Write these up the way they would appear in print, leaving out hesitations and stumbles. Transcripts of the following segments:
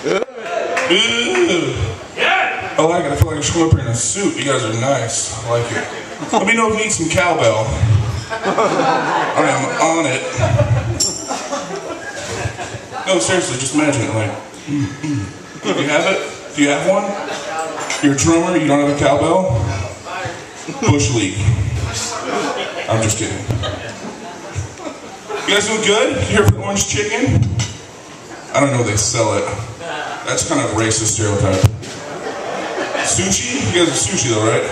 I like it. I feel like I should come up here in a suit. You guys are nice. I like it. Let me know if you need some cowbell. I am on it. No, seriously, just imagine it. Like, do you have it? Do you have one? You're a drummer. You don't have a cowbell? Bush league. I'm just kidding. You guys doing good? You here for the orange chicken? I don't know if they sell it. That's kind of a racist stereotype. Sushi? You guys are sushi though, right?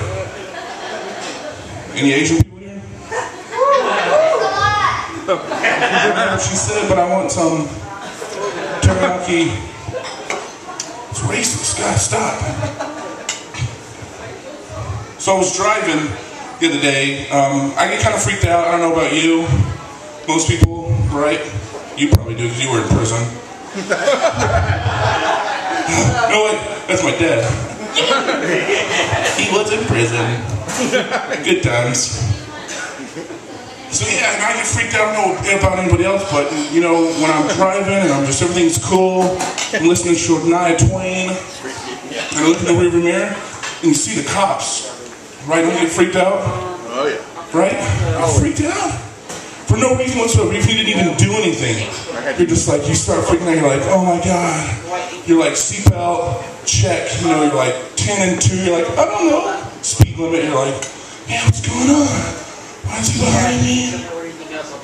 Any Asian people here? I don't know what she said, but I want some teriyaki. It's racist, guys, stop. So I was driving the other day. I get kind of freaked out. I don't know about you. Most people, right? You probably do because you were in prison. No, wait, that's my dad. He was in prison. Good times. So yeah, and I get freaked out. I don't know about anybody else, but you know, when I'm driving and I'm just, everything's cool, I'm listening to Shania Twain, and I look in the rearview mirror, and you see the cops. Right? Don't you get freaked out? Oh yeah. Right? You're freaked out? For no reason whatsoever. If you didn't even do anything, you're just like, you start freaking out, you're like, oh my God. You're like, seatbelt, check, you know, you're like 10 and 2, you're like, I don't know. Speed limit, you're like, yeah, what's going on? Why is he behind me?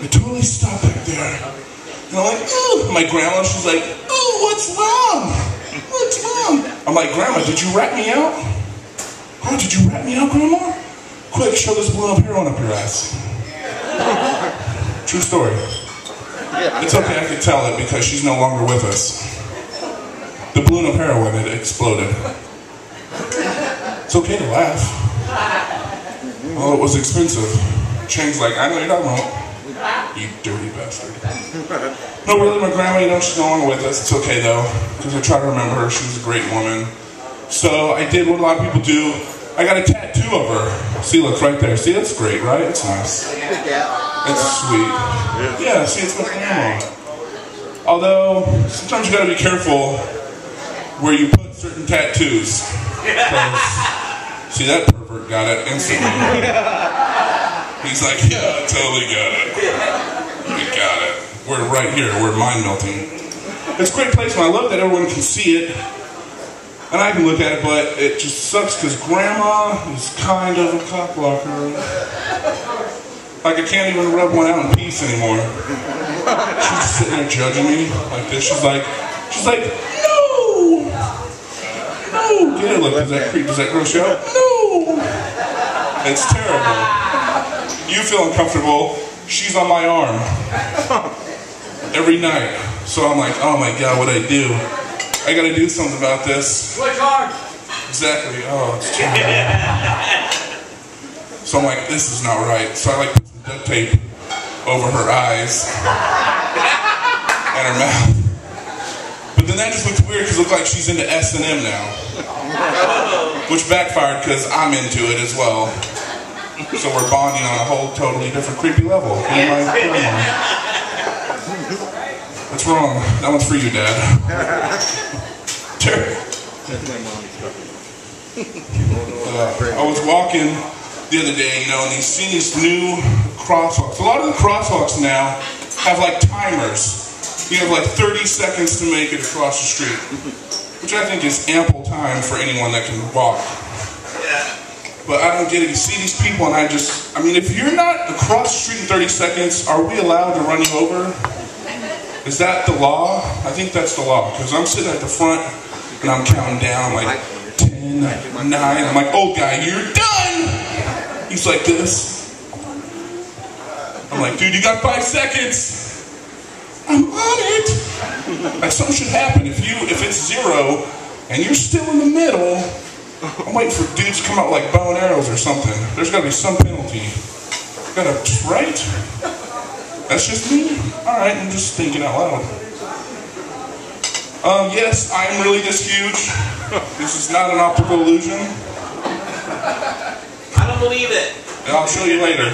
I totally stopped back there. And I'm like, ooh. My grandma, she's like, ooh, what's wrong? What's wrong? I'm like, Grandma, did you rat me out? Oh, did you rat me out, Grandma? Quick, show this balloon of heroin up your ass. True story. It's okay, I can tell it because she's no longer with us. The balloon of heroin had exploded. It's okay to laugh. Oh, it was expensive. Shane's like, I know you're talking about. You dirty bastard. No, really, my grandma, you know, she's no longer with us. It's okay, though, because I try to remember her. She was a great woman. So I did what a lot of people do. I got a tattoo of her. See, look, right there. See, that's great, right? It's nice. It's sweet. Yeah, see, it's my grandma. Although, sometimes you gotta be careful where you put certain tattoos. See, that pervert got it instantly. He's like, yeah, I totally got it. We got it. We're right here. We're mind melting. It's a great place, and I love that everyone can see it. And I can look at it, but it just sucks because Grandma is kind of a cockblocker. Like, I can't even rub one out in peace anymore. She's just sitting there judging me like this. She's like, no! No! Get it, look, does that gross you out? No! It's terrible. You feel uncomfortable. She's on my arm. Every night. So I'm like, oh my God, what'd I do? I gotta do something about this. Switch arms. Exactly. Oh, it's terrible. So I'm like, this is not right. So I like put some duct tape over her eyes and her mouth. But then that just looks weird because it looks like she's into S&M now. Which backfired because I'm into it as well. So we're bonding on a whole totally different creepy level. What's wrong? That one's for you, Dad. I was walking the other day, you know, and you see these new crosswalks. A lot of the crosswalks now have like timers. You have like 30 seconds to make it across the street, which I think is ample time for anyone that can walk. But I don't get it. You see these people, and I mean, if you're not across the street in 30 seconds, are we allowed to run you over? Is that the law? I think that's the law, because I'm sitting at the front, and I'm counting down, like 10, 9, I'm like, old guy, you're done! He's like this. I'm like, dude, you got 5 seconds! I'm on it! Like, something should happen. If it's 0, and you're still in the middle, I'm waiting for dudes to come out like bow and arrows or something. There's gotta be some penalty. Right? That's just me? Alright, I'm just thinking out loud. Yes, I'm really this huge. This is not an optical illusion. I don't believe it. And I'll show you later.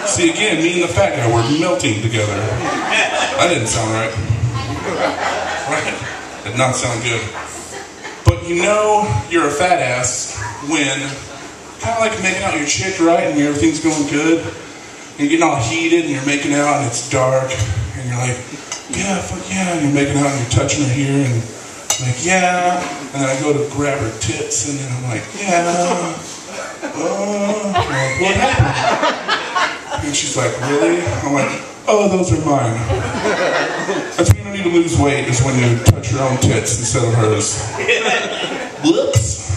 See, again, me and the fat guy, we're melting together. That didn't sound right. Did not sound good. But you know you're a fat ass when kind of like making out your chick, right? And everything's going good. And you're getting all heated and you're making out and it's dark. And you're like, yeah, fuck yeah. And you're making out and you're touching her here and I'm like, yeah. And then I go to grab her tits and then I'm like, yeah. What happened? And she's like, really? I'm like, oh, those are mine. That's when you don't need to lose weight, is when you touch your own tits instead of hers. Whoops.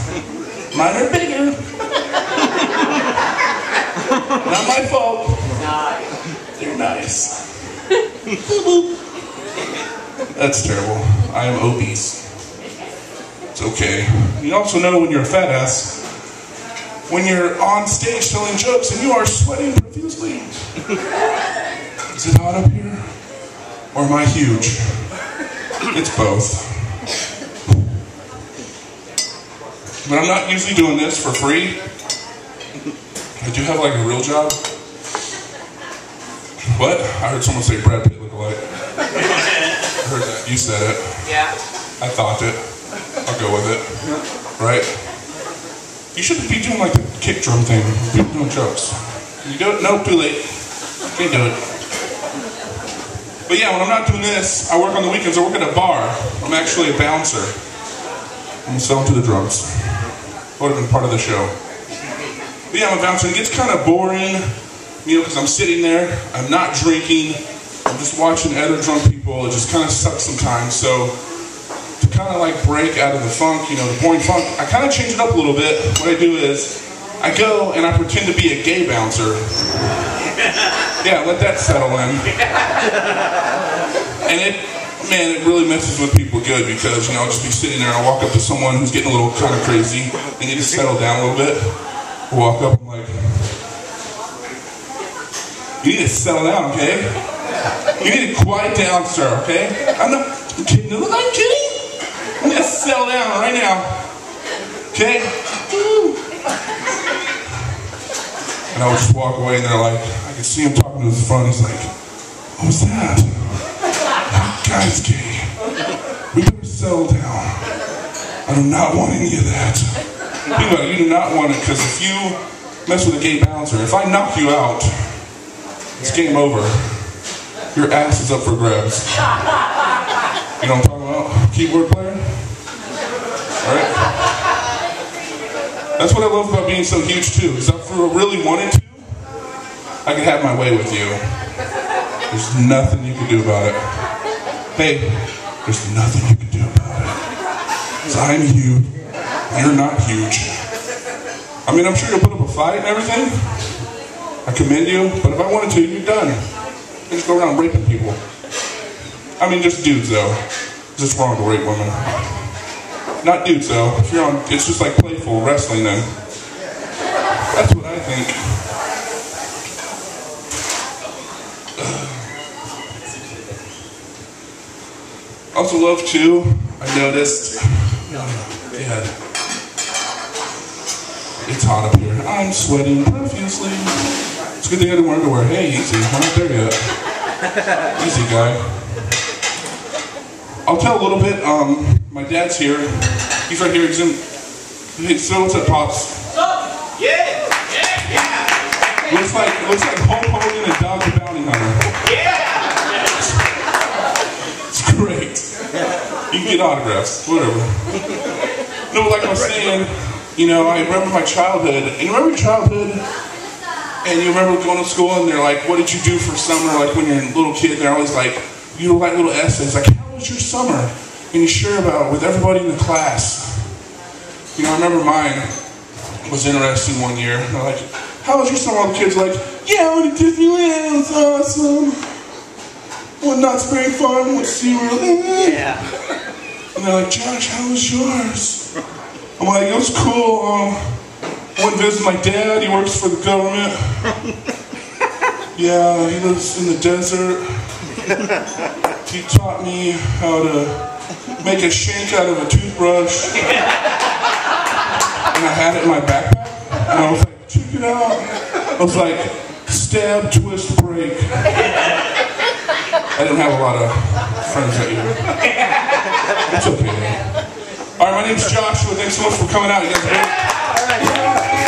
Mine are bigger. Not my fault. They're nice. That's terrible. I am obese. It's okay. You also know when you're a fat ass, when you're on stage telling jokes and you are sweating profusely. Is it hot up here? Or am I huge? It's both. But I'm not usually doing this for free. I do have like a real job. What? I heard someone say Brad Pitt lookalike. I heard that. You said it. Yeah. I thought it. I'll go with it. Right? You shouldn't be doing like the kick drum thing. People doing jokes. Can you do it? Nope, too late. Can't do it. But yeah, when I'm not doing this, I work on the weekends. I work at a bar. I'm actually a bouncer. I'm selling to the drums. Would have been part of the show. But yeah, I'm a bouncer. It gets kind of boring, you know, because I'm sitting there. I'm not drinking. I'm just watching other drunk people. It just kind of sucks sometimes. So to kind of like break out of the funk, you know, the boring funk, I kind of change it up a little bit. What I do is I go and I pretend to be a gay bouncer. Yeah, let that settle in. And it really messes with people good because, you know, I'll just be sitting there and I'll walk up to someone who's getting a little kind of crazy and you just settle down a little bit. I'll walk up and I'm like, you need to settle down, okay? You need to quiet down, sir, okay? I'm not kidding. Look, I'm kidding. I'm gonna settle down right now. Okay? Woo. And I would just walk away and they're like, I could see him talking to his friend. He's like, what was that? That guy's gay. We better settle down. I do not want any of that. Think about it, you do not want it, because if you mess with a gay bouncer, if I knock you out, it's game over. Your ass is up for grabs. You know what I'm talking about? Keyboard player? Alright? That's what I love about being so huge too, is if I really wanted to, I could have my way with you. There's nothing you can do about it. Hey, there's nothing you can do about it. Because I'm huge, you're not huge. I mean, I'm sure you'll put up a fight and everything. I commend you, but if I wanted to, you're done. I just go around raping people. I mean, just dudes though. It's just wrong to rape women. Not dudes though. If you're on, it's just like playful wrestling then. That's what I think. Also love too, I noticed, yeah, it's hot up here. I'm sweating profusely. It's a good thing I didn't wear underwear. Hey, easy, I'm not there yet. Easy guy. I'll tell a little bit, my dad's here. He's right here, he's in, hey, so what's up, Pops? What's up? Yeah! Looks like Hulk Hogan and Dog the Bounty Hunter. Yeah! It's great. You can get autographs, whatever. No, but like I was saying, you know, I remember my childhood. And you remember your childhood? And you remember going to school and they're like, what did you do for summer? Like when you're a little kid, they're always like, you write little essays like, how was your summer? And you share about it with everybody in the class. You know, I remember mine was interesting one year. And they're like, how was your summer? All the kids are like, yeah, I went to Disneyland, it was awesome. Went not very fun, went to SeaWorld. Yeah. And they're like, Josh, how was yours? I'm like, it was cool. Went and visited my dad, he works for the government. Yeah, he lives in the desert. He taught me how to make a shank out of a toothbrush. And I had it in my backpack. And I was like, check it out. I was like, stab, twist, break. I didn't have a lot of friends that year. It's okay. name's Joshua. Thanks so much for coming out. You guys are great.